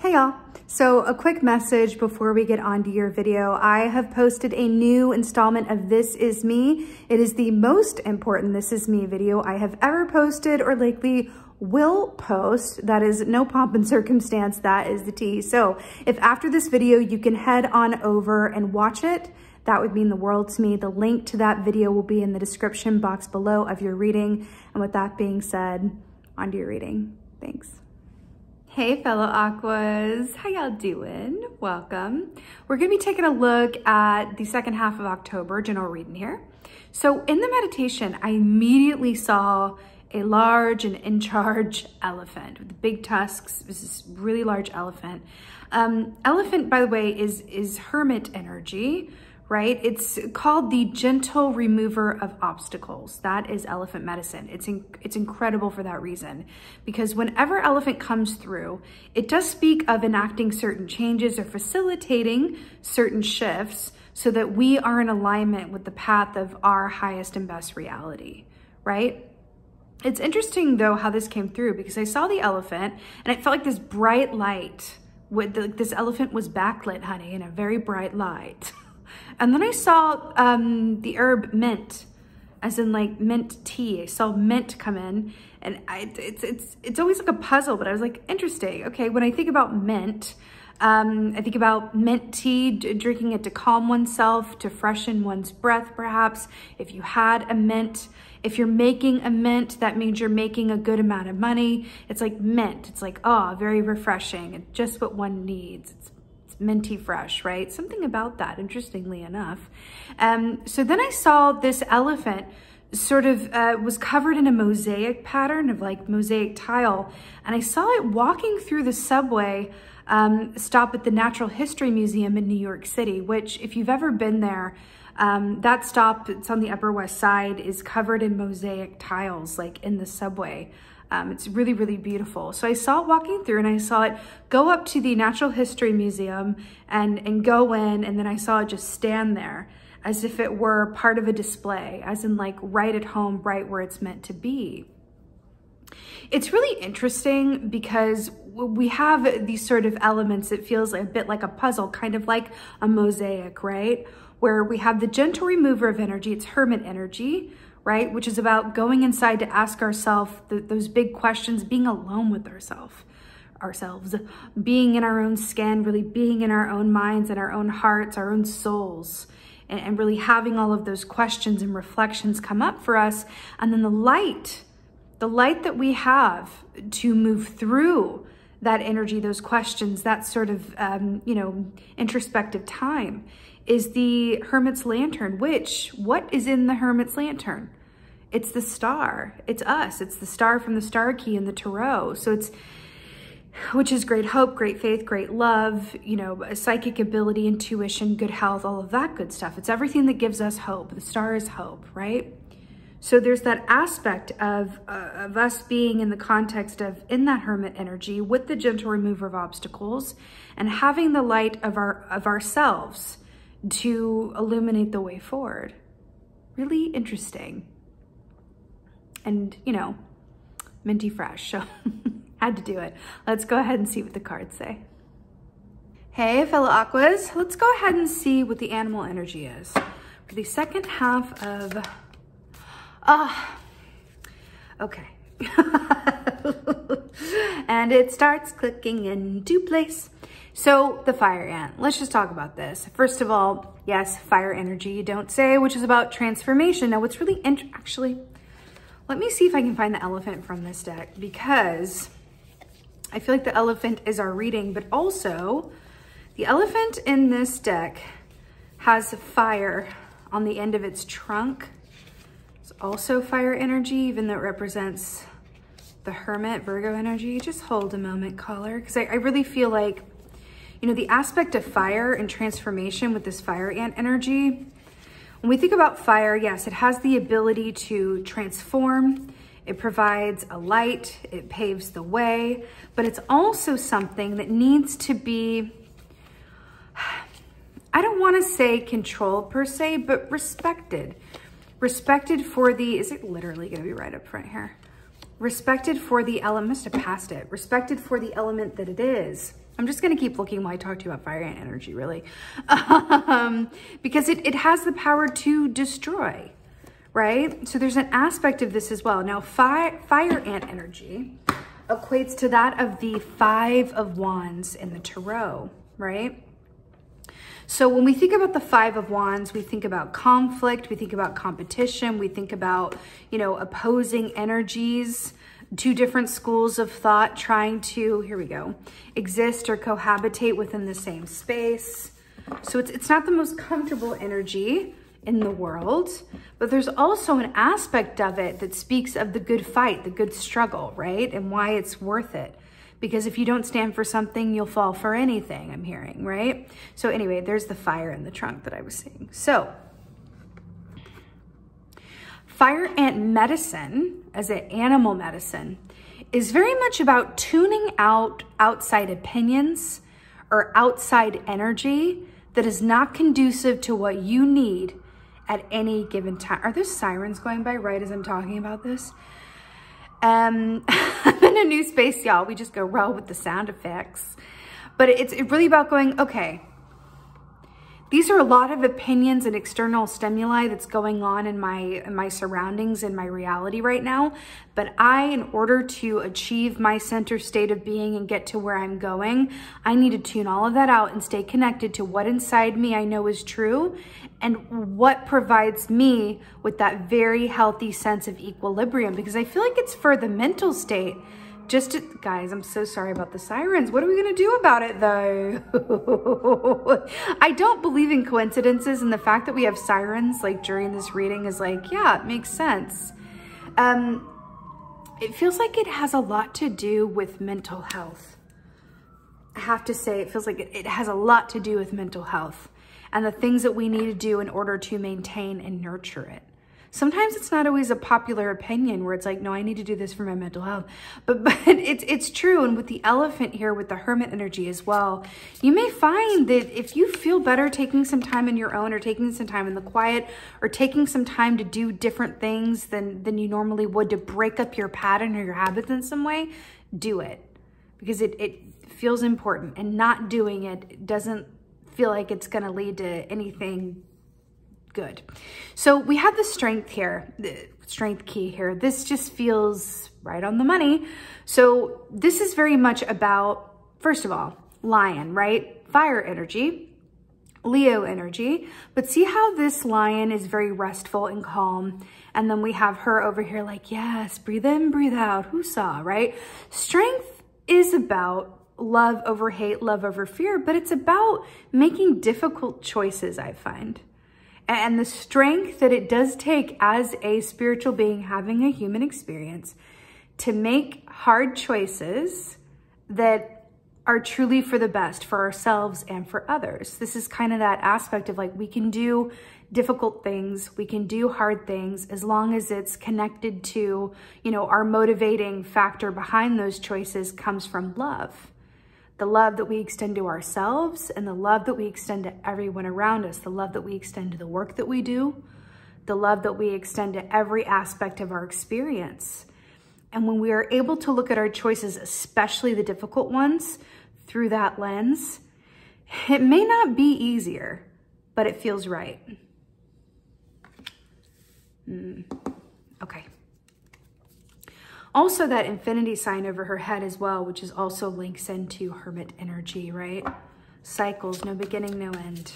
Hey y'all, so a quick message before we get on to your video. I have posted a new installment of This Is Me. It is the most important This Is Me video I have ever posted or likely will post. That is no pomp and circumstance, that is the tea. So if after this video you can head on over and watch it, that would mean the world to me. The link to that video will be in the description box below of your reading. And with that being said, on to your reading. Thanks. Hey fellow Aquas, how y'all doing? Welcome. We're gonna be taking a look at the second half of October, general reading here. So in the meditation, I immediately saw a large and in charge elephant with big tusks. This is a really large elephant. Elephant, by the way, is Hermit Energy, right? It's called the gentle remover of obstacles. That is elephant medicine. It's incredible for that reason, because whenever elephant comes through, it does speak of enacting certain changes or facilitating certain shifts so that we are in alignment with the path of our highest and best reality, right? It's interesting though how this came through, because I saw the elephant and it felt like this bright light. This elephant was backlit, honey, in a very bright light. And then I saw the herb mint, as in like mint tea. I saw mint come in, and it's always like a puzzle, but I was like, interesting. Okay, when I think about mint, I think about mint tea, drinking it to calm oneself, to freshen one's breath, perhaps. If you had a mint, if you're making a mint, that means you're making a good amount of money. It's like mint. It's like, oh, very refreshing. It's just what one needs. It's minty fresh, right? Something about that, interestingly enough. So then I saw this elephant sort of was covered in a mosaic pattern of like mosaic tile. And I saw it walking through the subway stop at the Natural History Museum in New York City, which if you've ever been there, that stop, it's on the Upper West Side, is covered in mosaic tiles, like in the subway. It's really, really beautiful. So I saw it walking through, and I saw it go up to the Natural History Museum and go in, and then I saw it just stand there as if it were part of a display, as in like right at home, right where it's meant to be. It's really interesting because we have these sort of elements that feels a bit like a puzzle, kind of like a mosaic, right? Where we have the gentle remover of energy, it's Hermit Energy, right? Which is about going inside to ask ourselves those big questions, being alone with ourselves, being in our own skin, really being in our own minds and our own hearts, our own souls, and really having all of those questions and reflections come up for us. And then the light that we have to move through that energy, those questions, that sort of, introspective time is the Hermit's Lantern, what is in the Hermit's Lantern? It's the star, it's us, it's the star from the star key in the tarot. So which is great hope, great faith, great love, a psychic ability, intuition, good health, all of that good stuff. It's everything that gives us hope. The star is hope, right? So there's that aspect of us being in the context of in that Hermit energy with the gentle remover of obstacles and having the light of ourselves to illuminate the way forward. Really interesting. And, minty fresh, so had to do it. Let's go ahead and see what the cards say. Hey, fellow Aquas, let's go ahead and see what the animal energy is for the second half of, okay. And it starts clicking into place. So the fire ant, let's just talk about this. First of all, yes, fire energy, you don't say, which is about transformation. Now what's really actually, let me see if I can find the elephant from this deck, because I feel like the elephant is our reading, but also the elephant in this deck has fire on the end of its trunk. It's also fire energy, even though it represents the Hermit, Virgo energy. Just hold a moment, caller, because I really feel like, the aspect of fire and transformation with this fire ant energy. When we think about fire, yes, it has the ability to transform. It provides a light, it paves the way, but it's also something that needs to be, I don't want to say controlled per se, but respected. Respected for the, is it literally going to be right up front here? Respected for the element, must have passed it. Respected for the element that it is. I'm just going to keep looking while I talk to you about fire ant energy, really. Because it has the power to destroy, right? So there's an aspect of this as well. Now, fire ant energy equates to that of the 5 of Wands in the Tarot, right? So when we think about the 5 of Wands, we think about conflict, we think about competition, we think about, you know, opposing energies, 2 different schools of thought trying to, here we go, exist or cohabitate within the same space. So it's not the most comfortable energy in the world, but there's also an aspect of it that speaks of the good fight, the good struggle, right? And why it's worth it. Because if you don't stand for something, you'll fall for anything, I'm hearing, right? So anyway, there's the fire in the trunk that I was saying. So fire ant medicine, as an animal medicine, is very much about tuning out outside opinions or outside energy that is not conducive to what you need at any given time. Are there sirens going by right as I'm talking about this? I'm in a new space, y'all. We just go roll with the sound effects. But it's really about going, okay, these are a lot of opinions and external stimuli that's going on in my surroundings, in my reality right now. But in order to achieve my center state of being and get to where I'm going, I need to tune all of that out and stay connected to what inside me I know is true and what provides me with that very healthy sense of equilibrium. Because I feel like it's for the mental state. Guys, I'm so sorry about the sirens. What are we gonna do about it though? I don't believe in coincidences, and the fact that we have sirens like during this reading is like, yeah, it makes sense. It feels like it has a lot to do with mental health. I have to say, it feels like it has a lot to do with mental health and the things that we need to do in order to maintain and nurture it. Sometimes it's not always a popular opinion where it's like, no, I need to do this for my mental health. But it's true. And with the elephant here, with the Hermit energy as well, you may find that if you feel better taking some time in your own, or taking some time in the quiet, or taking some time to do different things than you normally would to break up your pattern or your habits in some way, do it. Because it feels important. And not doing it doesn't feel like it's going to lead to anything good. So we have the strength here, the strength key here. This just feels right on the money. So this is very much about, first of all, lion, right? Fire energy, Leo energy. But see how this lion is very restful and calm. And then we have her over here like, yes, breathe in, breathe out. Whoosah, right? Strength is about love over hate, love over fear, but it's about making difficult choices, I find. And the strength that it does take as a spiritual being having a human experience to make hard choices that are truly for the best for ourselves and for others. This is kind of that aspect of like, we can do difficult things, we can do hard things as long as it's connected to, you know, our motivating factor behind those choices comes from love. The love that we extend to ourselves and the love that we extend to everyone around us, the love that we extend to the work that we do, the love that we extend to every aspect of our experience. And when we are able to look at our choices, especially the difficult ones, through that lens, it may not be easier, but it feels right. Okay. Also that infinity sign over her head as well, which is also links into Hermit energy, right? Cycles, no beginning, no end.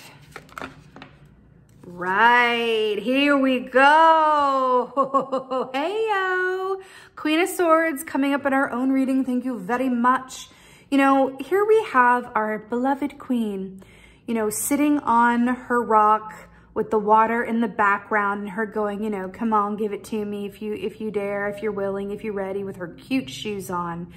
Right, here we go. Hey-yo. Queen of Swords coming up in our own reading. Thank you very much. You know, here we have our beloved queen, you know, sitting on her rock with the water in the background and her going, you know, come on, give it to me if you dare, if you're willing, if you're ready, with her cute shoes on.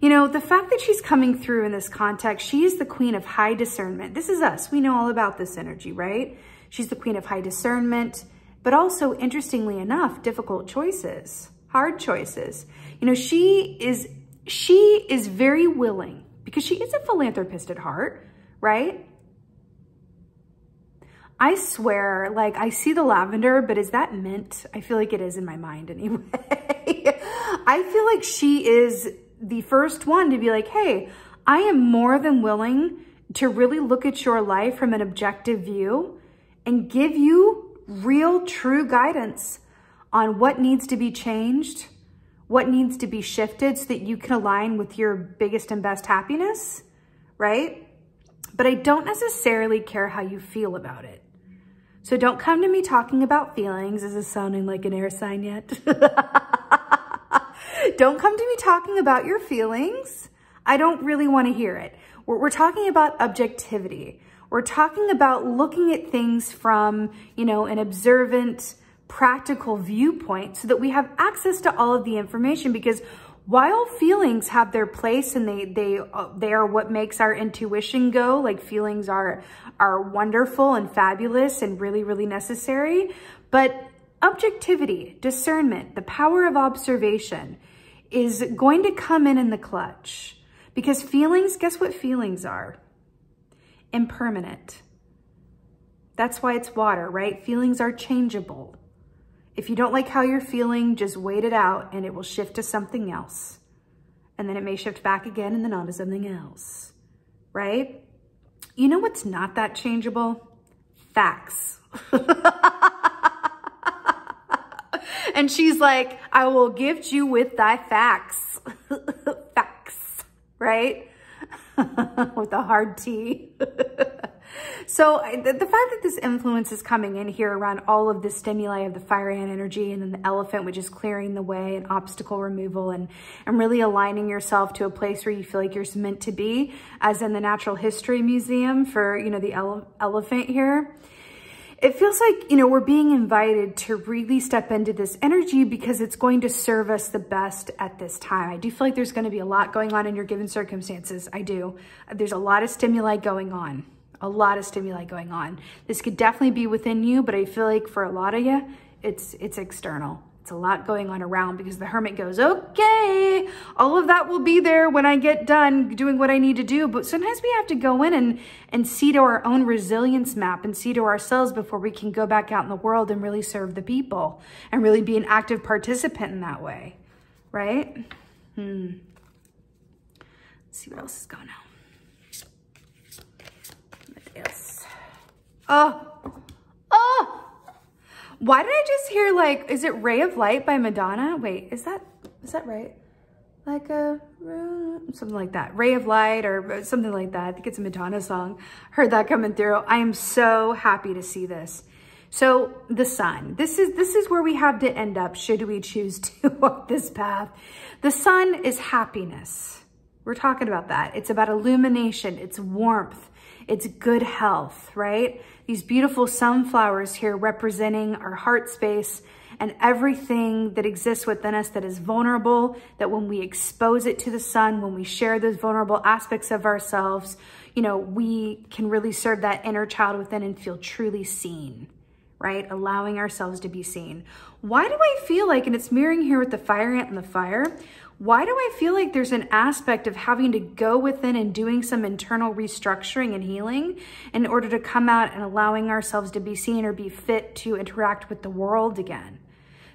You know, the fact that she's coming through in this context, she is the queen of high discernment. This is us. We know all about this energy, right? She's the queen of high discernment, but also, interestingly enough, difficult choices, hard choices. You know, she is very willing, because she is a philanthropist at heart, right? I swear, like, I see the lavender, but is that mint? I feel like it is in my mind anyway. I feel like she is the first one to be like, hey, I am more than willing to really look at your life from an objective view and give you real, true guidance on what needs to be changed, what needs to be shifted so that you can align with your biggest and best happiness, right? But I don't necessarily care how you feel about it. So don't come to me talking about feelings. Is this sounding like an air sign yet? Don't come to me talking about your feelings. I don't really want to hear it. We're talking about objectivity. We're talking about looking at things from, an observant, practical viewpoint so that we have access to all of the information, because while feelings have their place and they are what makes our intuition go, like feelings are wonderful and fabulous and really, really necessary, but objectivity, discernment, the power of observation is going to come in the clutch, because feelings, guess what feelings are? Impermanent. That's why it's water, right? Feelings are changeable. If you don't like how you're feeling, just wait it out and it will shift to something else. And then it may shift back again and then on to something else, right? You know what's not that changeable? Facts. And she's like, I will gift you with thy facts. Facts, right? With a hard T. So the fact that this influence is coming in here around all of the stimuli of the fire and energy, and then the elephant, which is clearing the way and obstacle removal, and really aligning yourself to a place where you feel like you're meant to be, as in the Natural History Museum for, the elephant here. It feels like, we're being invited to really step into this energy because it's going to serve us the best at this time. I do feel like there's going to be a lot going on in your given circumstances. I do. There's a lot of stimuli going on. A lot of stimuli going on. This could definitely be within you, but I feel like for a lot of you, it's external. It's a lot going on around, because the Hermit goes, okay, all of that will be there when I get done doing what I need to do. But sometimes we have to go in and see to our own resilience map and see to ourselves before we can go back out in the world and really serve the people and really be an active participant in that way, right? Let's see what else is going on. Yes. Oh. Why did I just hear, like, is it Ray of Light by Madonna? Wait, is that right? Like something like that. Ray of Light or something like that. I think it's a Madonna song. Heard that coming through. I am so happy to see this. So the sun, this is where we have to end up should we choose to walk this path. The sun is happiness. We're talking about that. It's about illumination. It's warmth. It's good health, right? These beautiful sunflowers here representing our heart space and everything that exists within us that is vulnerable, that when we expose it to the sun, when we share those vulnerable aspects of ourselves, we can really serve that inner child within and feel truly seen, right? Allowing ourselves to be seen. Why do I feel like, and it's mirroring here with the fire ant and the fire, why do I feel like there's an aspect of having to go within and doing some internal restructuring and healing in order to come out and allowing ourselves to be seen or be fit to interact with the world again?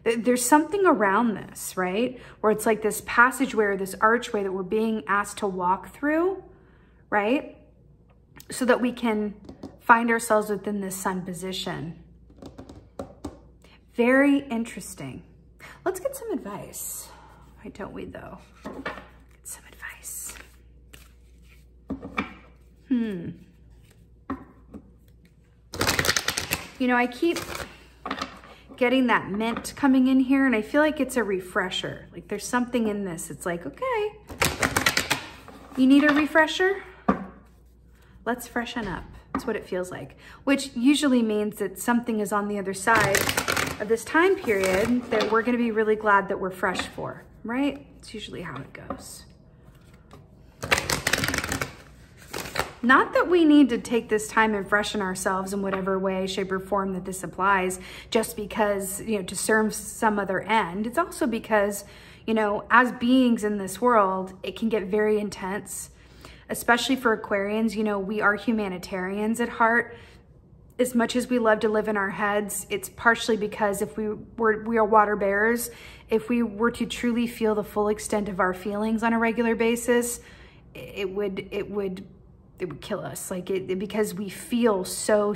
There's something around this, right? Where it's like this passageway or this archway that we're being asked to walk through, right? So that we can find ourselves within this sun position. Very interesting. Let's get some advice. Why don't we, though? Get some advice. I keep getting that mint coming in here, and I feel like it's a refresher. Like there's something in this. It's like, okay, you need a refresher? Let's freshen up. That's what it feels like, which usually means that something is on the other side of this time period that we're going to be really glad that we're fresh for. Right? It's usually how it goes. Not that we need to take this time and freshen ourselves in whatever way, shape, or form that this applies just because, to serve some other end. It's also because, as beings in this world, it can get very intense, especially for Aquarians. We are humanitarians at heart. As much as we love to live in our heads, it's partially because we are water bearers. If we were to truly feel the full extent of our feelings on a regular basis, it would kill us. Like because we feel so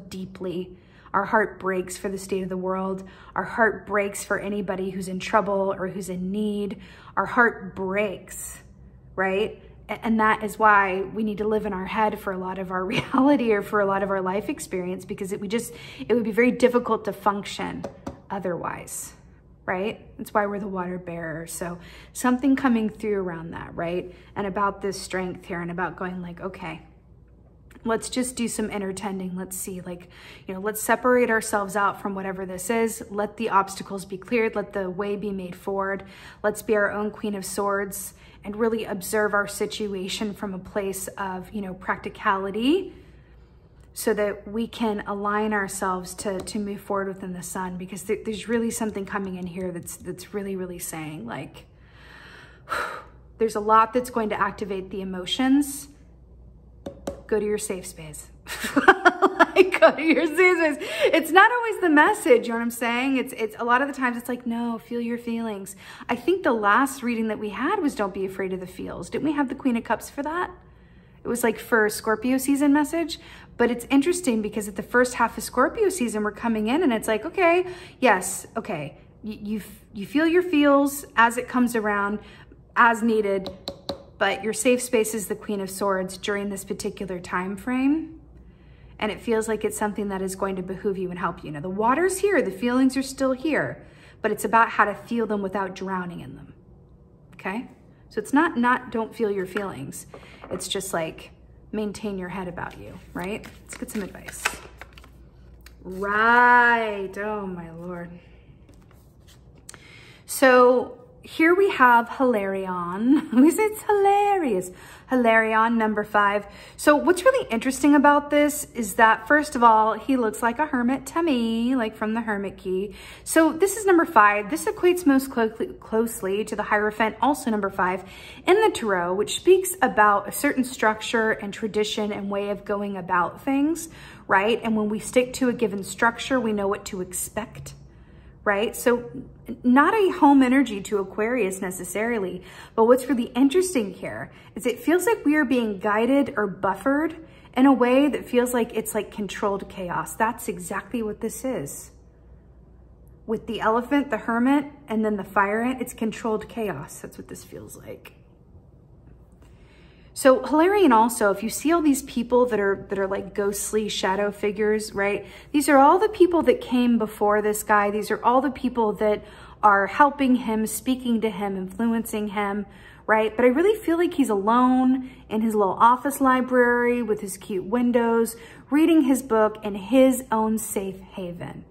deeply. Our heart breaks for the state of the world. Our heart breaks for anybody who's in trouble or who's in need. Our heart breaks, right? And that is why we need to live in our head for a lot of our reality or for a lot of our life experience, because it would be very difficult to function otherwise, right? That's why we're the water bearer. So something coming through around that, right? And about this strength here and about going like, okay, let's just do some inner tending. Let's see, like, you know, let's separate ourselves out from whatever this is. Let the obstacles be cleared. Let the way be made forward. Let's be our own Queen of Swords and really observe our situation from a place of, you know, practicality, so that we can align ourselves to move forward within the sun, because there's really something coming in here that's really saying like, there's a lot that's going to activate the emotions. Go to your safe space. Like, go to your safe space. It's not always the message, you know what I'm saying? It's a lot of the times it's like, no, feel your feelings. I think the last reading that we had was don't be afraid of the feels. Didn't we have the Queen of Cups for that? It was like for Scorpio season message. But it's interesting because at the first half of Scorpio season, we're coming in and it's like, okay, yes, okay. You feel your feels as it comes around, as needed. But your safe space is the Queen of Swords during this particular time frame. And it feels like it's something that is going to behoove you and help you. Now, the water's here, the feelings are still here, but it's about how to feel them without drowning in them, okay? So it's not don't feel your feelings. It's just like maintain your head about you, right? Let's get some advice. Right, oh my Lord. So, here we have Hilarion. We say it's hilarious. Hilarion, number 5. So what's really interesting about this is that, first of all, he looks like a hermit to me, like from the Hermit key. So this is number 5. This equates most closely to the Hierophant, also number 5, in the Tarot, which speaks about a certain structure and tradition and way of going about things, right? And when we stick to a given structure, we know what to expect, right? So not a home energy to Aquarius necessarily, but what's really interesting here is it feels like we are being guided or buffered in a way that feels like it's like controlled chaos. That's exactly what this is. With the Elephant, the Hermit, and then the Fire Ant, it's controlled chaos. That's what this feels like. So Hilarion also, if you see all these people that are like ghostly shadow figures, right? These are all the people that came before this guy. These are all the people that are helping him, speaking to him, influencing him, right? But I really feel like he's alone in his little office library with his cute windows, reading his book in his own safe haven,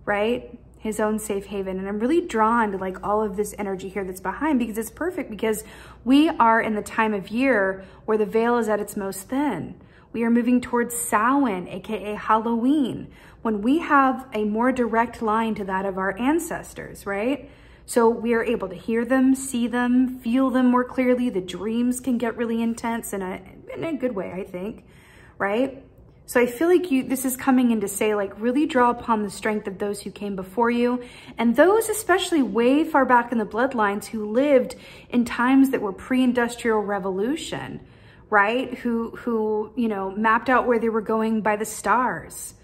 right? His own safe haven. And I'm really drawn to like all of this energy here that's behind, because it's perfect, because we are in the time of year where the veil is at its most thin. We are moving towards Samhain, aka Halloween, when we have a more direct line to that of our ancestors, right? So we are able to hear them, see them, feel them more clearly. The dreams can get really intense in a good way, I think, right? So I feel like this is coming in to say, like, really draw upon the strength of those who came before you, and those especially way far back in the bloodlines who lived in times that were pre-industrial revolution, right? Who you know, mapped out where they were going by the stars,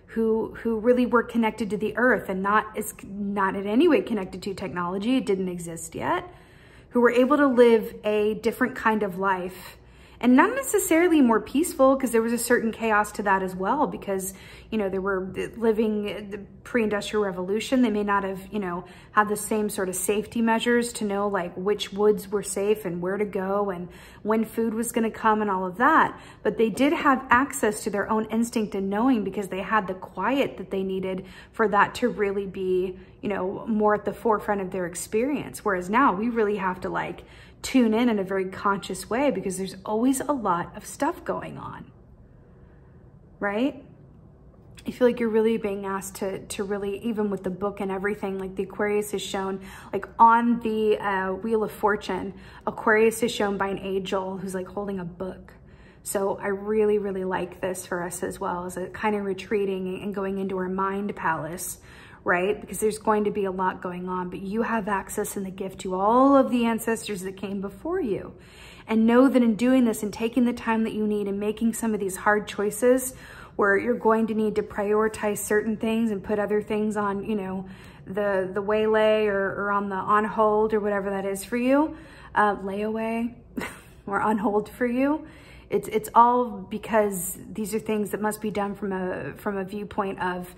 who really were connected to the earth and not in any way connected to technology. It didn't exist yet. Who were able to live a different kind of life. And not necessarily more peaceful, because there was a certain chaos to that as well, because, you know, they were living the pre-industrial revolution. They may not have, you know, had the same sort of safety measures to know like which woods were safe and where to go and when food was going to come and all of that. But they did have access to their own instinct and knowing, because they had the quiet that they needed for that to really be, you know, more at the forefront of their experience. Whereas now we really have to like tune in a very conscious way, because there's always a lot of stuff going on, right? I feel like you're really being asked to really, even with the book and everything, like the Aquarius is shown, like on the Wheel of Fortune, Aquarius is shown by an angel who's like holding a book. So I really, really like this for us as well, as a kind of retreating and going into our mind palace, right? Because there's going to be a lot going on, but you have access and the gift to all of the ancestors that came before you. And know that in doing this and taking the time that you need and making some of these hard choices where you're going to need to prioritize certain things and put other things on, you know, the waylay or on the on hold or whatever that is for you, layaway or on hold for you. It's all because these are things that must be done from a viewpoint of,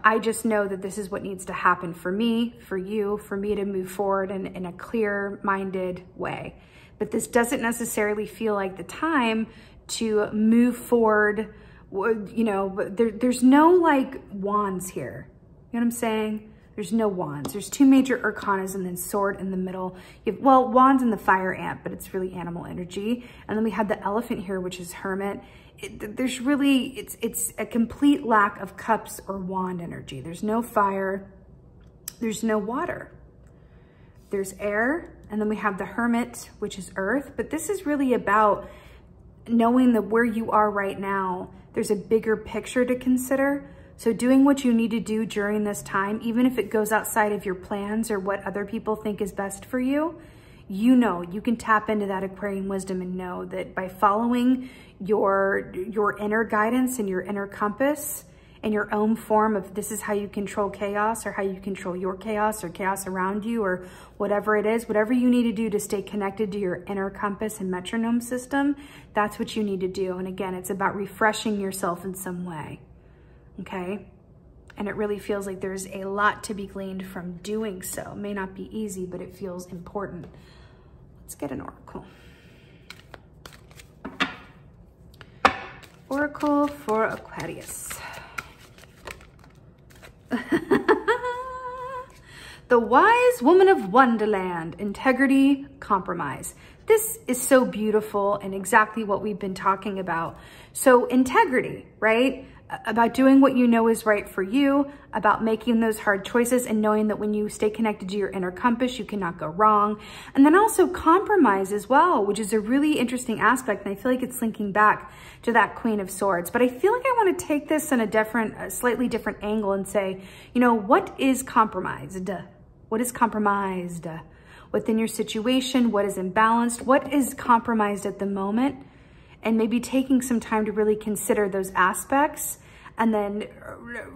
I just know that this is what needs to happen for me, for you, for me to move forward in a clear-minded way. But this doesn't necessarily feel like the time to move forward. You know, there's no like wands here. You know what I'm saying? There's no wands. There's two major arcanas and then sword in the middle. You have, well, wands and the fire ant, but it's really animal energy. And then we have the elephant here, which is hermit. There's really, it's a complete lack of cups or wand energy. There's no fire. There's no water. There's air. And then we have the hermit, which is earth. But this is really about knowing that where you are right now, there's a bigger picture to consider. So doing what you need to do during this time, even if it goes outside of your plans or what other people think is best for you, you know, you can tap into that Aquarian wisdom and know that by following your inner guidance and your inner compass and your own form of this is how you control chaos or how you control your chaos or chaos around you or whatever it is, whatever you need to do to stay connected to your inner compass and metronome system, that's what you need to do. And again, it's about refreshing yourself in some way. Okay, and it really feels like there's a lot to be gleaned from doing so. It may not be easy, but it feels important. Let's get an oracle. Oracle for Aquarius. The wise woman of Wonderland, integrity, compromise. This is so beautiful and exactly what we've been talking about. So integrity, right? About doing what you know is right for you, about making those hard choices and knowing that when you stay connected to your inner compass, you cannot go wrong. And then also compromise as well, which is a really interesting aspect. And I feel like it's linking back to that Queen of Swords. But I feel like I want to take this in a slightly different angle and say, you know, what is compromised? What is compromised within your situation? What is imbalanced? What is compromised at the moment? And maybe taking some time to really consider those aspects and then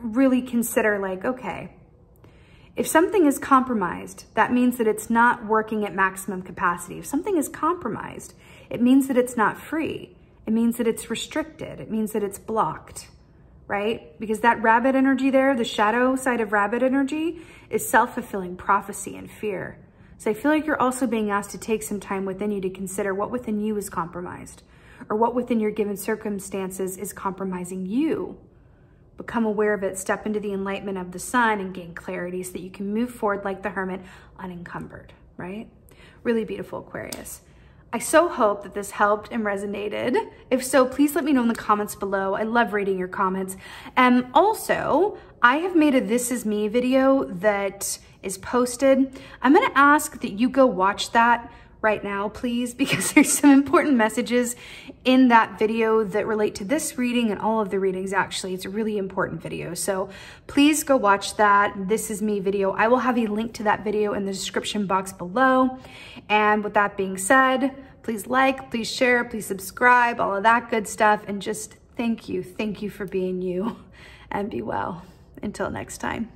really consider like, okay, if something is compromised, that means that it's not working at maximum capacity. If something is compromised, it means that it's not free. It means that it's restricted. It means that it's blocked, right? Because that rabbit energy there, the shadow side of rabbit energy is self-fulfilling prophecy and fear. So I feel like you're also being asked to take some time within you to consider what within you is compromised. Or what within your given circumstances is compromising you. Become aware of it, step into the enlightenment of the sun and gain clarity so that you can move forward like the hermit unencumbered, right? Really beautiful, Aquarius. I so hope that this helped and resonated. If so, please let me know in the comments below. I love reading your comments. And also, I have made a This Is Me video that is posted. I'm gonna ask that you go watch that right now, please, because there's some important messages in that video that relate to this reading and all of the readings, actually. It's a really important video. So please go watch that This Is Me video. I will have a link to that video in the description box below. And with that being said, please like, please share, please subscribe, all of that good stuff. And just thank you for being you and be well. Until next time.